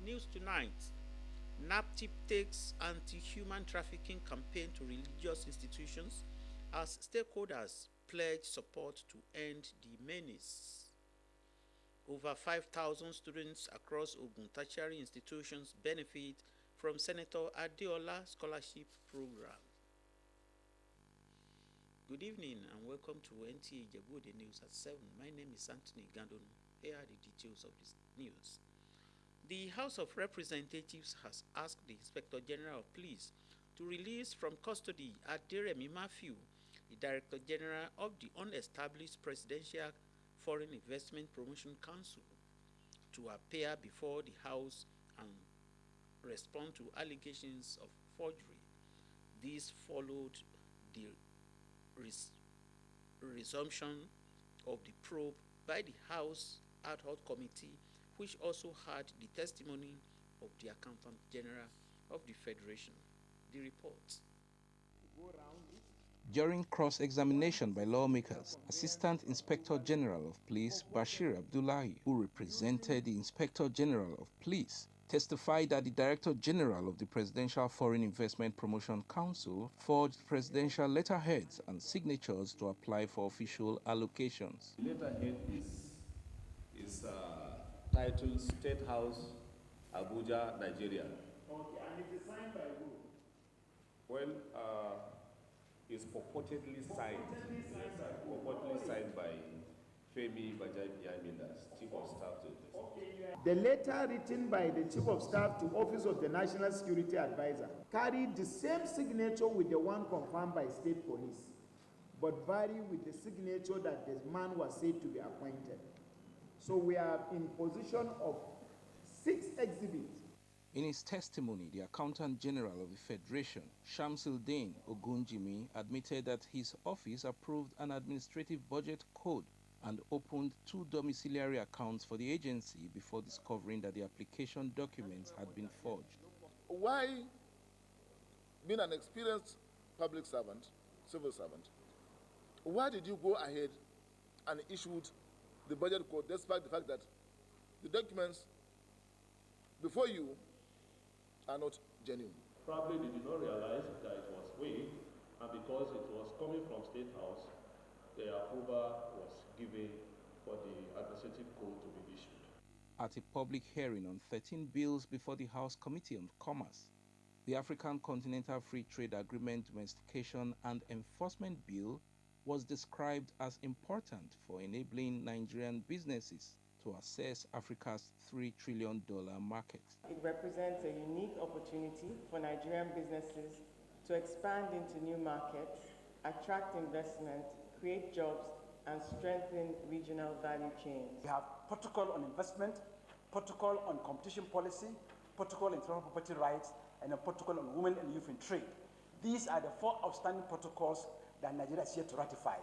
news tonight, NAPTIP takes anti-human trafficking campaign to religious institutions as stakeholders pledge support to end the menace. Over 5,000 students across Ogun tertiary institutions benefit from Senator Adeola Scholarship Program. Good evening and welcome to Nta Ijebu Ode News at 7. My name is Anthony Gandonu. Here are the details of this news. The House of Representatives has asked the Inspector General of Police to release from custody Aderemi Matthew, the Director General of the unestablished Presidential Foreign Investment Promotion Council, to appear before the House and respond to allegations of forgery. This followed the resumption of the probe by the House Ad Hoc Committee, which also had the testimony of the Accountant General of the Federation. The report. During cross-examination by lawmakers, Assistant Inspector General of Police Bashir Abdullahi, who represented the Inspector General of Police, testified that the Director General of the Presidential Foreign Investment Promotion Council forged presidential letterheads and signatures to apply for official allocations. The letterhead is titled State House, Abuja, Nigeria. Okay, and it is signed by who? Well, it's purportedly signed by Femi Bajabiamilas, Chief of Staff to the President. The letter written by the Chief of Staff to Office of the National Security Advisor carried the same signature with the one confirmed by State Police, but varied with the signature that the man was said to be appointed. So we are in possession of 6 exhibits. In his testimony, the Accountant General of the Federation, Shamsuddin Ogunjimi, admitted that his office approved an administrative budget code and opened 2 domiciliary accounts for the agency before discovering that the application documents had been forged. Why, being an experienced public servant, civil servant, why did you go ahead and issued the budget code despite the fact that the documents before you are not genuine? Probably they did not realize that it was waived, and because it was coming from State House, the approval was given for the administrative code to be issued. At a public hearing on 13 bills before the House Committee on Commerce, the African Continental Free Trade Agreement Domestication and Enforcement Bill was described as important for enabling Nigerian businesses to access Africa's $3 trillion market. It represents a unique opportunity for Nigerian businesses to expand into new markets, attract investment, create jobs, and strengthen regional value chains. We have protocol on investment, protocol on competition policy, protocol on intellectual property rights, and a protocol on women and youth in trade. These are the 4 outstanding protocols that Nigeria is here to ratify.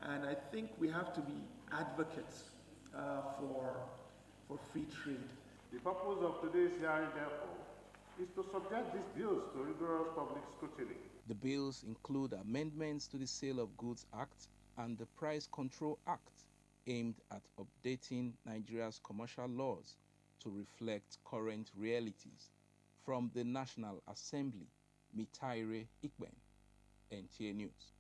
And I think we have to be advocates for free trade. The purpose of today's hearing, therefore, is to subject these bills to rigorous public scrutiny. The bills include amendments to the Sale of Goods Act and the Price Control Act, aimed at updating Nigeria's commercial laws to reflect current realities. From the National Assembly, Mitaire Ikben, NTA News.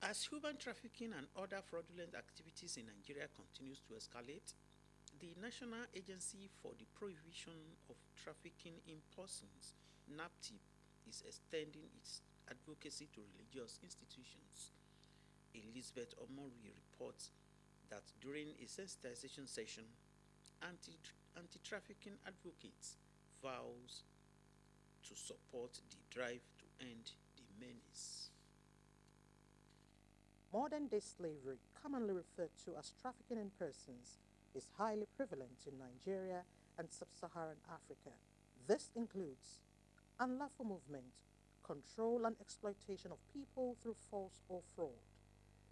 As human trafficking and other fraudulent activities in Nigeria continues to escalate, the National Agency for the Prohibition of Trafficking in Persons, NAPTIP, is extending its advocacy to religious institutions. Elizabeth Omori reports that during a sensitization session, anti-trafficking advocates vows to support the drive to end the menace. Modern-day slavery, commonly referred to as trafficking in persons, is highly prevalent in Nigeria and sub-Saharan Africa. This includes unlawful movement, control and exploitation of people through force or fraud.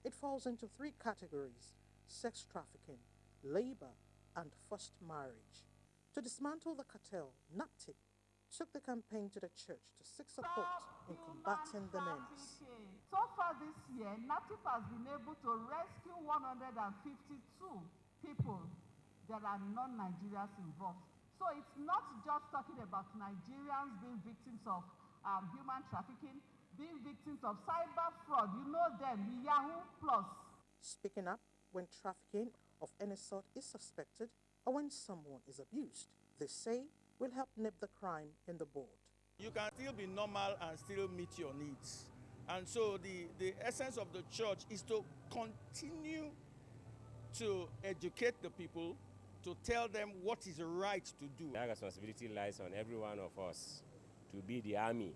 It falls into 3 categories: sex trafficking, labor, and forced marriage. To dismantle the cartel, NAPTIP took the campaign to the church to seek support in combating the menace. So far this year, NAPTIP has been able to rescue 152 people there are non-Nigerians involved. So it's not just talking about Nigerians being victims of human trafficking, being victims of cyber fraud. You know them, the Yahoo Plus. Speaking up when trafficking of any sort is suspected or when someone is abused, they say will help nip the crime in the bud. You can still be normal and still meet your needs. And so the essence of the church is to continue to educate the people, to tell them what is right to do. That responsibility lies on every one of us to be the army,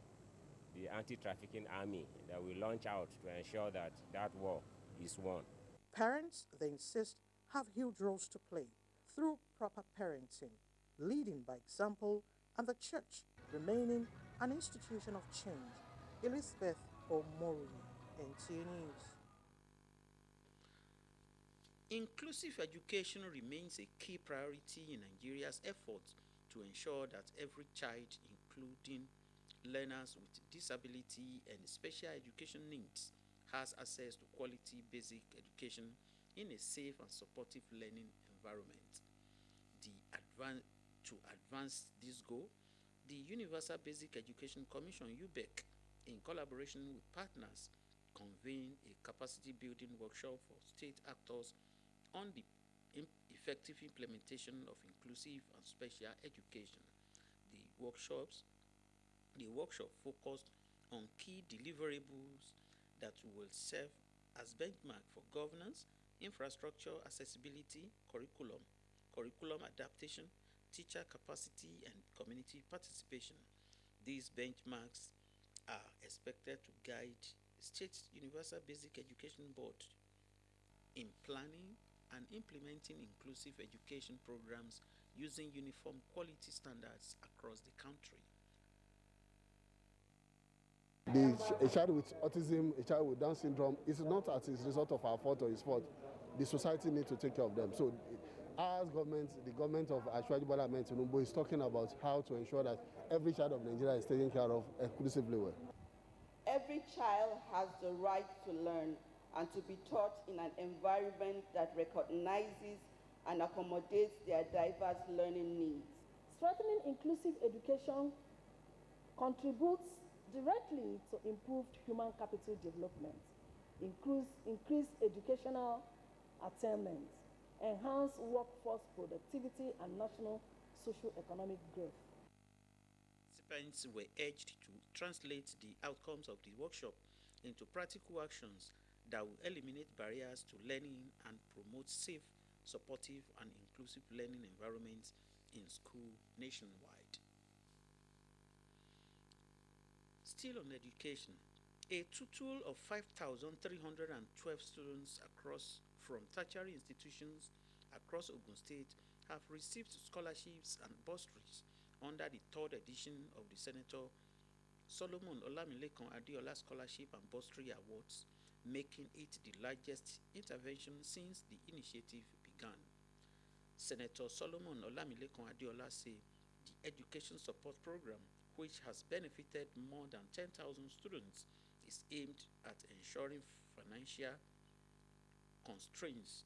the anti-trafficking army that we launch out to ensure that that war is won. Parents, they insist, have huge roles to play through proper parenting, leading by example, and the church remaining an institution of change. Elizabeth Omori, NTA News. Inclusive education remains a key priority in Nigeria's efforts to ensure that every child, including learners with disability and special education needs, has access to quality basic education in a safe and supportive learning environment. To advance this goal, the Universal Basic Education Commission (UBEC), in collaboration with partners, convened a capacity building workshop for state actors on the effective implementation of inclusive and special education. The workshop focused on key deliverables that will serve as benchmark for governance, infrastructure accessibility, curriculum adaptation, teacher capacity, and community participation. These benchmarks are expected to guide the State Universal Basic Education Board in planning and implementing inclusive education programs using uniform quality standards across the country. A child with autism, a child with Down syndrome, is not as a result of our fault or his fault. The society needs to take care of them. So our government, the government of Ashwaji Bola Ahmed Tinubu, is talking about how to ensure that every child of Nigeria is taken care of exclusively well. Every child has the right to learn and to be taught in an environment that recognizes and accommodates their diverse learning needs. Strengthening inclusive education contributes directly to improved human capital development, increased educational attainment, enhanced workforce productivity, and national socio-economic growth. Participants were urged to translate the outcomes of the workshop into practical actions that will eliminate barriers to learning and promote safe, supportive, and inclusive learning environments in school nationwide. Still on education, a total of 5,312 students from tertiary institutions across Ogun State have received scholarships and bursaries under the third edition of the Senator Solomon Olamilekan Adeola Scholarship and Bursary Awards, making it the largest intervention since the initiative began. Senator Solomon Olamilekan Adeola said the Education Support Program, which has benefited more than 10,000 students, is aimed at ensuring financial constraints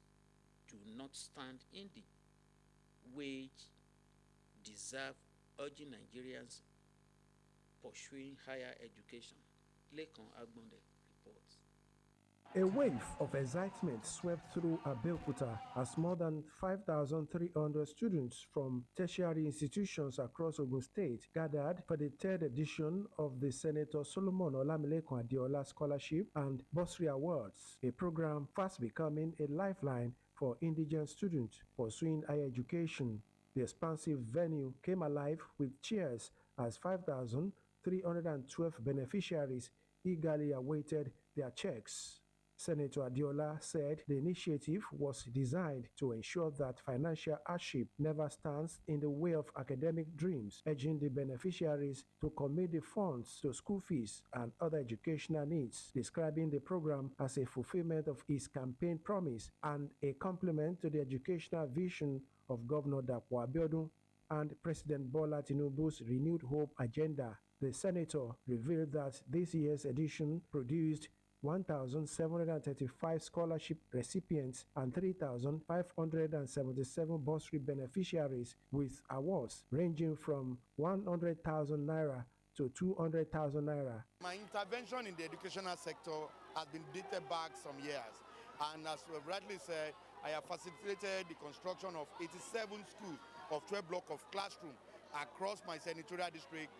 do not stand in the way, urging Nigerians pursuing higher education. Lekon Agbonde reports. A wave of excitement swept through Abeokuta as more than 5,300 students from tertiary institutions across Ogun State gathered for the third edition of the Senator Solomon Olamilekan Adeola Scholarship and Bursary Awards, a program fast becoming a lifeline for indigent students pursuing higher education. The expansive venue came alive with cheers as 5,312 beneficiaries eagerly awaited their checks. Senator Adeola said the initiative was designed to ensure that financial hardship never stands in the way of academic dreams, urging the beneficiaries to commit the funds to school fees and other educational needs, describing the program as a fulfillment of his campaign promise and a complement to the educational vision of Governor Dapo Abiodun and President Bola Tinubu's renewed hope agenda. The senator revealed that this year's edition produced 1,735 scholarship recipients, and 3,577 bursary beneficiaries with awards ranging from 100,000 naira to 200,000 naira. My intervention in the educational sector has been dated back some years. And as you have rightly said, I have facilitated the construction of 87 schools of 12 blocks of classrooms across my senatorial district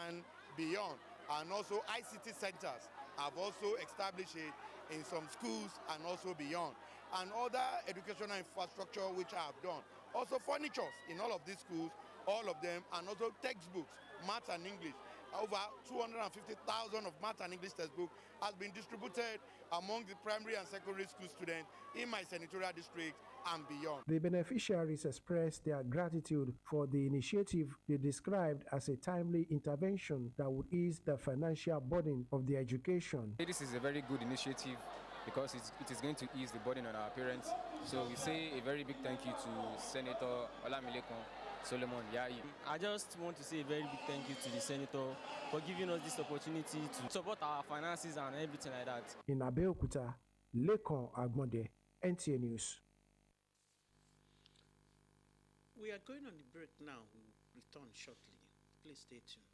and beyond. And also ICT centers. I've also established it in some schools and also beyond. And other educational infrastructure which I have done. Also furnitures in all of these schools, all of them, and also textbooks, math and English. Over 250,000 of math and English textbooks has been distributed among the primary and secondary school students in my senatorial district and beyond. The beneficiaries expressed their gratitude for the initiative they described as a timely intervention that would ease the financial burden of their education. This is a very good initiative because it is going to ease the burden on our parents. So we say a very big thank you to Senator Olamilekun Solomon Yayi. I just want to say a very big thank you to the senator for giving us this opportunity to support our finances and everything like that. In Abeokuta, Lekon Agbonde, NTA News. We are going on the break now. We'll return shortly. Please stay tuned.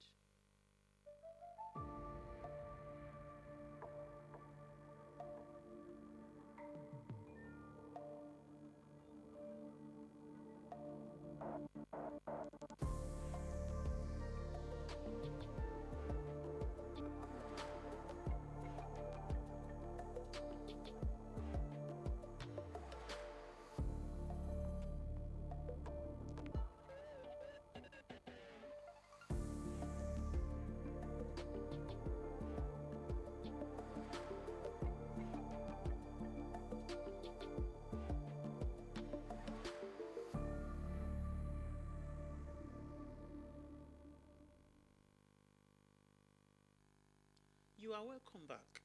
You are welcome back.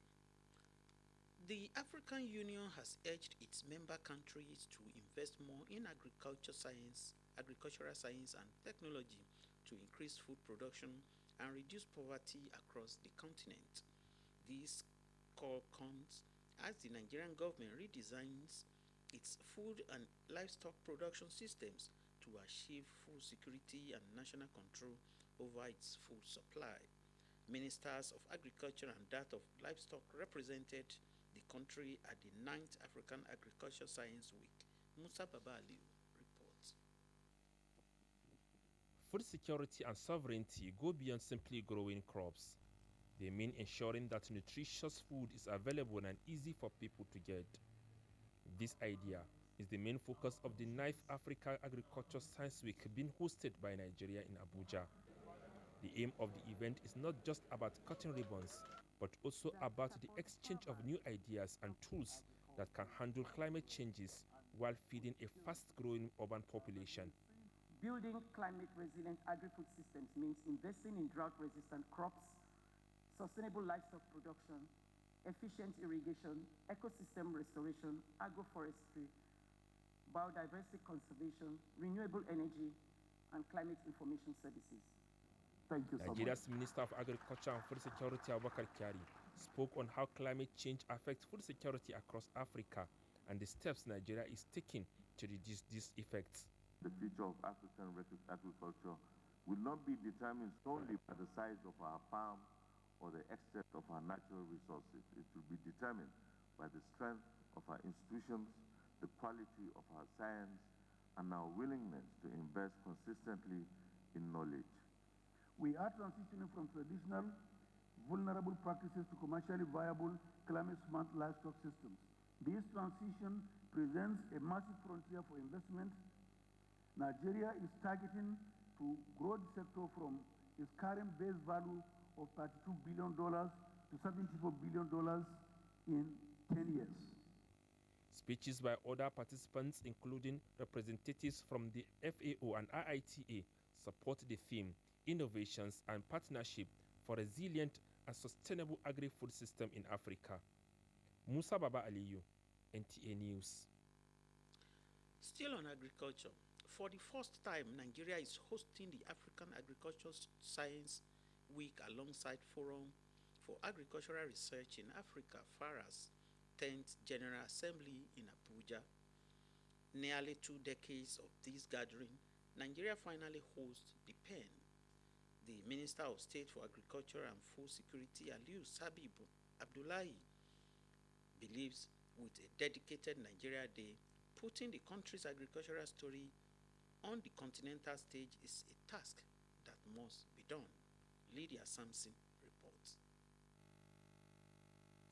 The African Union has urged its member countries to invest more in agricultural science and technology to increase food production and reduce poverty across the continent. This call comes as the Nigerian government redesigns its food and livestock production systems to achieve food security and national control over its food supply. Ministers of Agriculture and that of Livestock represented the country at the 9th African Agriculture Science Week. Musa Babaliu reports. Food security and sovereignty go beyond simply growing crops. They mean ensuring that nutritious food is available and easy for people to get. This idea is the main focus of the 9th Africa Agriculture Science Week being hosted by Nigeria in Abuja. The aim of the event is not just about cutting ribbons, but also about the exchange of new ideas and tools that can handle climate changes while feeding a fast-growing urban population. Building climate-resilient agri-food systems means investing in drought-resistant crops, sustainable livestock production, efficient irrigation, ecosystem restoration, agroforestry, biodiversity conservation, renewable energy, and climate information services. Thank you so much. Nigeria's Minister of Agriculture and Food Security, Abubakar Kyari, spoke on how climate change affects food security across Africa and the steps Nigeria is taking to reduce these effects. The future of African agriculture will not be determined solely by the size of our farm or the extent of our natural resources. It will be determined by the strength of our institutions, the quality of our science, and our willingness to invest consistently in knowledge. We are transitioning from traditional, vulnerable practices to commercially viable, climate-smart livestock systems. This transition presents a massive frontier for investment. Nigeria is targeting to grow the sector from its current base value of $32 billion to $74 billion in 10 years. Speeches by other participants, including representatives from the FAO and IITA, support the theme Innovations and Partnership for Resilient and Sustainable Agri-Food System in Africa. Musa Baba Aliyu, NTA News. Still on agriculture, for the first time, Nigeria is hosting the African Agricultural Science Week alongside for Agricultural Research in Africa, FARA's 10th General Assembly in Abuja. Nearly 2 decades of this gathering, Nigeria finally hosts the pen. The Minister of State for Agriculture and Food Security, Aliyu Sabibu Abdullahi, believes with a dedicated Nigeria Day, putting the country's agricultural story on the continental stage is a task that must be done. Lydia Sampson reports.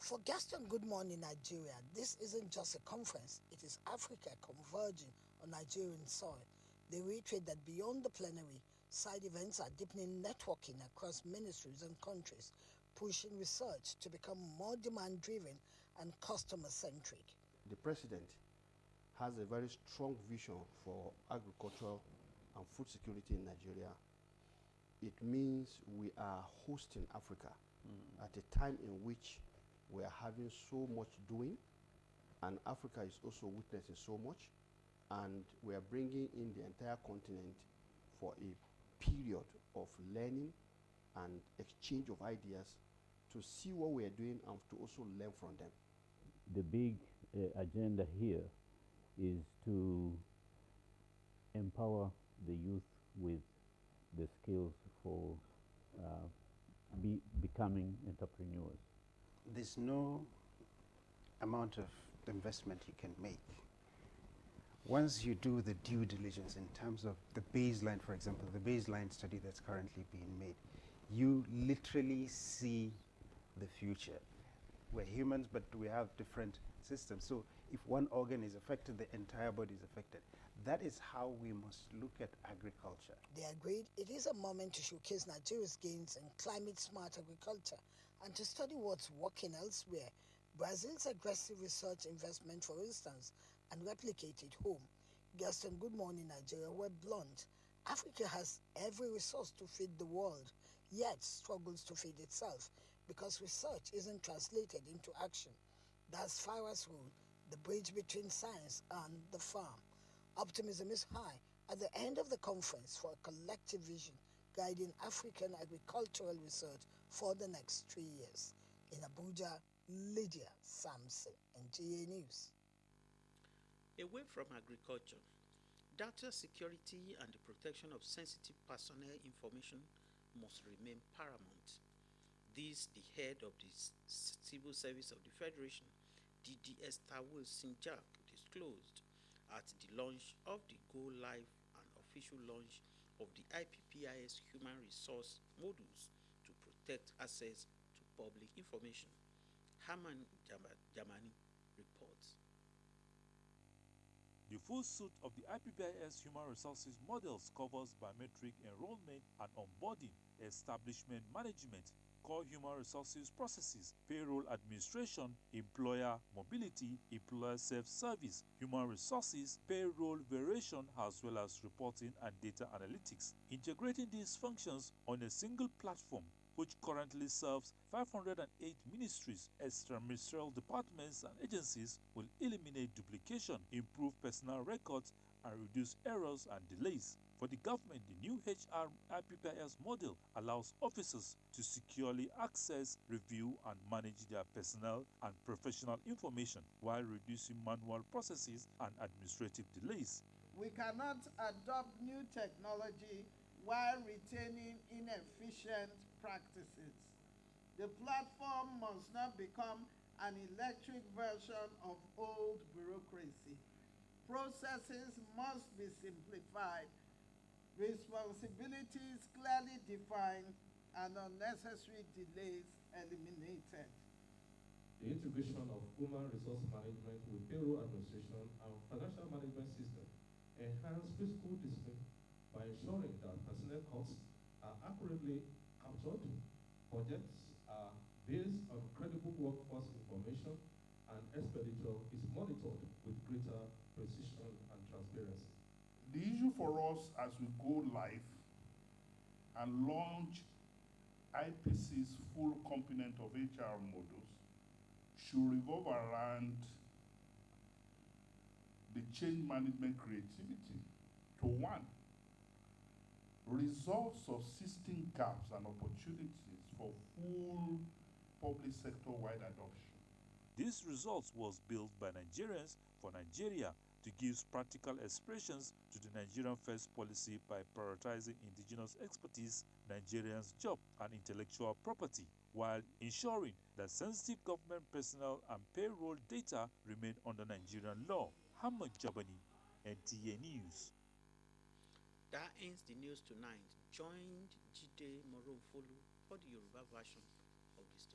For Gaston Good Morning Nigeria, this isn't just a conference, it is Africa converging on Nigerian soil. They reiterate that beyond the plenary, side events are deepening networking across ministries and countries, pushing research to become more demand-driven and customer-centric. The president has a very strong vision for agriculture and food security in Nigeria. It means we are hosting Africa at a time in which we are having so much doing, and Africa is also witnessing so much, and we are bringing in the entire continent for a period of learning and exchange of ideas to see what we are doing and to also learn from them. The big agenda here is to empower the youth with the skills for becoming entrepreneurs. There's no amount of investment you can make. Once you do the due diligence in terms of the baseline, for example, the baseline study that's currently being made, you literally see the future. We're humans, but we have different systems. So if one organ is affected, the entire body is affected. That is how we must look at agriculture. They agreed it is a moment to showcase Nigeria's gains in climate-smart agriculture and to study what's working elsewhere. Brazil's aggressive research investment, for instance, and replicate it home. Gaston Good Morning Nigeria were blunt. Africa has every resource to feed the world, yet struggles to feed itself because research isn't translated into action. That's FARA's rule, the bridge between science and the farm. Optimism is high at the end of the conference for a collective vision guiding African agricultural research for the next 3 years. In Abuja, Lydia Sampson, NTA News. Away from agriculture, data security and the protection of sensitive personnel information must remain paramount. This, the head of the Civil Service of the Federation, DDS Tawil Sinjak, disclosed at the launch of the Go Live and official launch of the IPPIS Human Resource Modules to protect access to public information. Haman Jamani reports. The full suite of the IPPIS Human Resources models covers biometric enrollment and onboarding, establishment management, core human resources processes, payroll administration, employer mobility, employer self-service, human resources, payroll variation, as well as reporting and data analytics. Integrating these functions on a single platform, which currently serves 508 ministries, extraministerial departments and agencies, will eliminate duplication, improve personal records, and reduce errors and delays. For the government, the new HR IPPIS model allows officers to securely access, review, and manage their personal and professional information while reducing manual processes and administrative delays. We cannot adopt new technology while retaining inefficient practices. The platform must not become an electric version of old bureaucracy. Processes must be simplified, responsibilities clearly defined, and unnecessary delays eliminated. The integration of human resource management with payroll administration and financial management system enhance fiscal discipline by ensuring that personnel costs are accurately captured, budgets are based on credible workforce information, and expenditure is monitored with greater precision and transparency. The issue for us as we go live and launch IPC's full component of HR modules should revolve around the change management creativity to one, resolve subsisting gaps and opportunities for full public sector-wide adoption. This result was built by Nigerians for Nigeria to give practical expressions to the Nigerian First policy by prioritizing indigenous expertise, Nigerians' job and intellectual property, while ensuring that sensitive government personnel and payroll data remain under Nigerian law. Hamad Jabani, NTA News. That ends the news tonight. Join Jide Moronfolu for the Yoruba version of the story.